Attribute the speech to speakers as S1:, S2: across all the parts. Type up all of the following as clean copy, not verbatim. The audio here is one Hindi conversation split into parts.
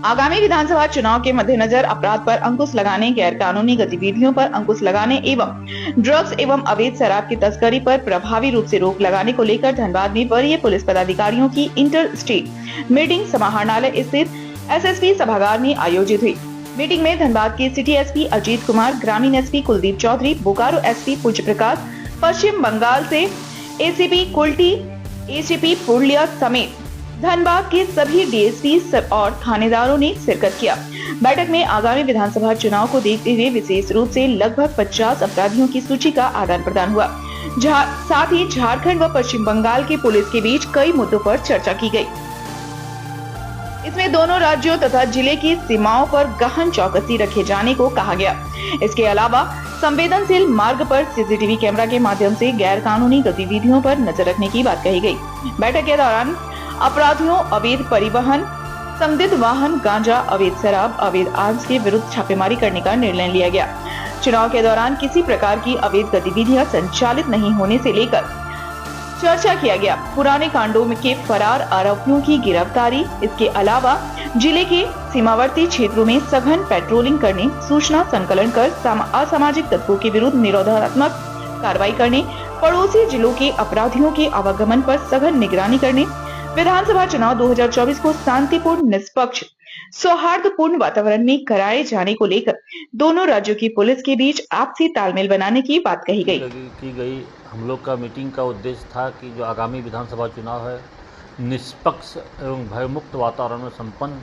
S1: आगामी विधानसभा चुनाव के मद्देनजर अपराध पर अंकुश लगाने, गैर कानूनी गतिविधियों पर अंकुश लगाने एवं ड्रग्स एवं अवैध शराब की तस्करी पर प्रभावी रूप से रोक लगाने को लेकर धनबाद में वरीय पुलिस पदाधिकारियों की इंटर स्टेट मीटिंग समाहरणालय स्थित एसएसपी सभागार में आयोजित हुई। मीटिंग में धनबाद के सिटी एसपी अजीत कुमार, ग्रामीण एसपी कुलदीप चौधरी, बोकारो एसपी पूज्य प्रकाश, पश्चिम बंगाल से एसीपी कुल्टी, एसीपी पुरुलिया समेत धनबाद के सभी डीएसपी और थानेदारों ने शिरकत किया। बैठक में आगामी विधानसभा चुनाव को देखते हुए विशेष रूप से लगभग 50 अपराधियों की सूची का आदान प्रदान हुआ। साथ ही झारखंड व पश्चिम बंगाल की पुलिस के बीच कई मुद्दों पर चर्चा की गई। इसमें दोनों राज्यों तथा जिले की सीमाओं पर गहन चौकसी रखे जाने को कहा गया। इसके अलावा संवेदनशील मार्ग पर सीसीटीवी कैमरा के माध्यम से गैर कानूनी गतिविधियों पर नजर रखने की बात कही गई। बैठक के दौरान अपराधियों, अवैध परिवहन, संदिग्ध वाहन, गांजा, अवैध शराब, अवैध आर्म्स के विरुद्ध छापेमारी करने का निर्णय लिया गया। चुनाव के दौरान किसी प्रकार की अवैध गतिविधियां संचालित नहीं होने से लेकर चर्चा किया गया। पुराने कांडों के फरार आरोपियों की गिरफ्तारी, इसके अलावा जिले के सीमावर्ती क्षेत्रों में सघन पेट्रोलिंग करने, सूचना संकलन कर असामाजिक तत्वों के विरुद्ध निरोधात्मक कार्रवाई करने, पड़ोसी जिलों के अपराधियों के आवागमन पर सघन निगरानी करने, विधानसभा चुनाव 2024 को शांतिपूर्ण, निष्पक्ष, सौहार्दपूर्ण वातावरण में कराए जाने को लेकर दोनों राज्यों की पुलिस के बीच आपसी तालमेल बनाने की बात कही गई।
S2: हम लोग का मीटिंग का उद्देश्य था कि जो आगामी विधानसभा चुनाव है निष्पक्ष एवं भयमुक्त वातावरण में संपन्न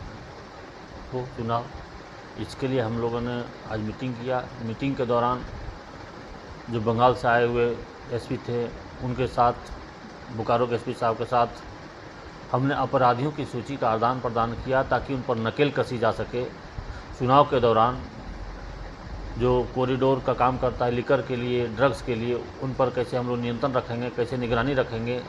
S2: हो चुनाव। इसके लिए हम लोगों ने आज मीटिंग किया। मीटिंग के दौरान जो बंगाल से आए हुए एसपी थे उनके साथ, बोकारो के एसपी साहब के साथ हमने अपराधियों की सूची का आदान प्रदान किया ताकि उन पर नकेल कसी जा सके। चुनाव के दौरान जो कॉरिडोर का काम करता है लिकर के लिए, ड्रग्स के लिए, उन पर कैसे हम लोग नियंत्रण रखेंगे, कैसे निगरानी रखेंगे,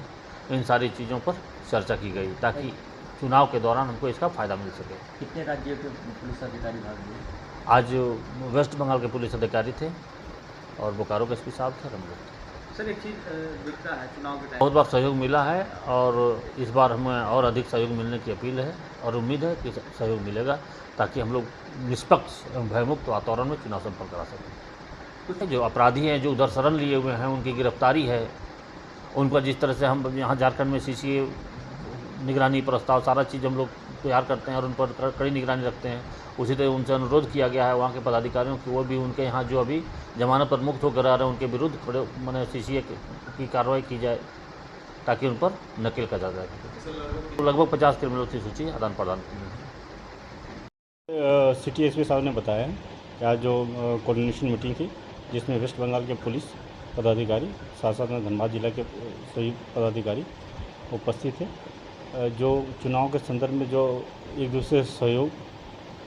S2: इन सारी चीज़ों पर चर्चा की गई ताकि चुनाव के दौरान हमको इसका फ़ायदा मिल सके।
S3: कितने राज्यों के पुलिस अधिकारी भाग लिए?
S2: आज वेस्ट बंगाल के पुलिस अधिकारी थे और बोकारो के एसपी साहब थे। हम लोग
S3: सर, एक चीज़ दिखता है चुनाव के टाइम
S2: बहुत बार सहयोग मिला है और इस बार हमें और अधिक सहयोग मिलने की अपील है और उम्मीद है कि सहयोग मिलेगा ताकि हम लोग निष्पक्ष एवं भयमुक्त वातावरण में चुनाव संपन्न करा सकें। जो अपराधी हैं जो उधर शरण लिए हुए हैं उनकी गिरफ्तारी है, उन पर जिस तरह से हम यहाँ झारखंड में सीसीए निगरानी प्रस्ताव सारा चीज़ हम लोग तैयार करते हैं और उन पर कड़ी निगरानी रखते हैं। उसी तरह उनसे अनुरोध किया गया है वहाँ के पदाधिकारियों की, वो भी उनके यहाँ जो अभी जमानत पर मुक्त होकर आ रहे हैं उनके विरुद्ध थोड़े मैंने सीसीए की कार्रवाई की जाए ताकि उन पर नकेल कसा जाए। लगभग 50 क्रिमिनल की सूची आदान प्रदान
S4: सिटी एसपी साहब ने बताया कि आज जो कोऑर्डिनेशन मीटिंग थी जिसमें वेस्ट बंगाल के पुलिस पदाधिकारी साथ साथ में धनबाद जिला के सभी पदाधिकारी उपस्थित थे। जो चुनाव के संदर्भ में जो एक दूसरे से सहयोग,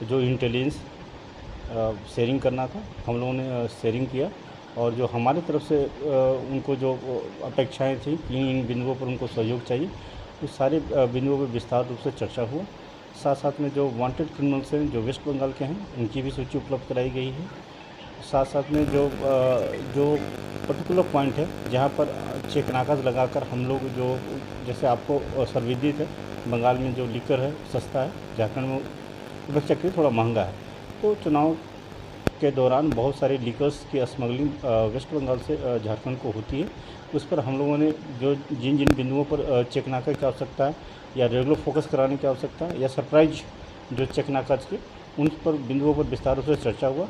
S4: जो इंटेलिजेंस शेयरिंग करना था, हम लोगों ने शेयरिंग किया और जो हमारी तरफ से उनको जो अपेक्षाएं थी कि इन बिंदुओं पर उनको सहयोग चाहिए, उस सारे बिंदुओं पर विस्तार रूप से चर्चा हुआ। साथ साथ में जो वांटेड क्रिमिनल्स हैं जो वेस्ट बंगाल के हैं उनकी भी सूची उपलब्ध कराई गई है। साथ साथ में जो पर्टिकुलर पॉइंट है जहाँ पर चेक नाकाज लगाकर हम लोग जो, जैसे आपको सर्वविदित है, बंगाल में जो लिकर है सस्ता है, झारखंड में अपेक्षाकृत थोड़ा महंगा है। तो चुनाव के दौरान बहुत सारे लिकर्स की स्मगलिंग वेस्ट बंगाल से झारखंड को होती है। उस पर हम लोगों ने जो जिन जिन बिंदुओं पर चेक नाका की आवश्यकता है या रेगुलर फोकस कराने की आवश्यकता है या सरप्राइज जो चेक नाकाज के, उन पर बिंदुओं पर विस्तार से चर्चा हुआ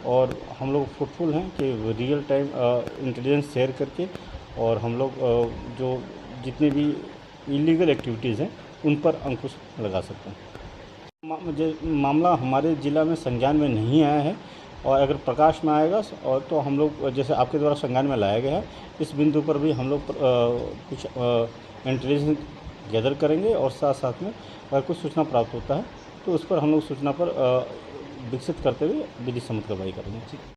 S4: और हम लोग फ्रूटफुल हैं कि रियल टाइम इंटेलिजेंस शेयर करके और हम लोग जो जितने भी इलीगल एक्टिविटीज़ हैं उन पर अंकुश लगा सकते हैं। मामला हमारे ज़िला में संज्ञान में नहीं आया है और अगर प्रकाश में आएगा और तो हम लोग जैसे आपके द्वारा संज्ञान में लाया गया है, इस बिंदु पर भी हम लोग कुछ इंटेलिजेंस गैदर करेंगे और साथ साथ में अगर कुछ सूचना प्राप्त होता है तो उस पर हम लोग सूचना पर विकसित करते हुए विधि सम्मत कार्रवाई करेंगे।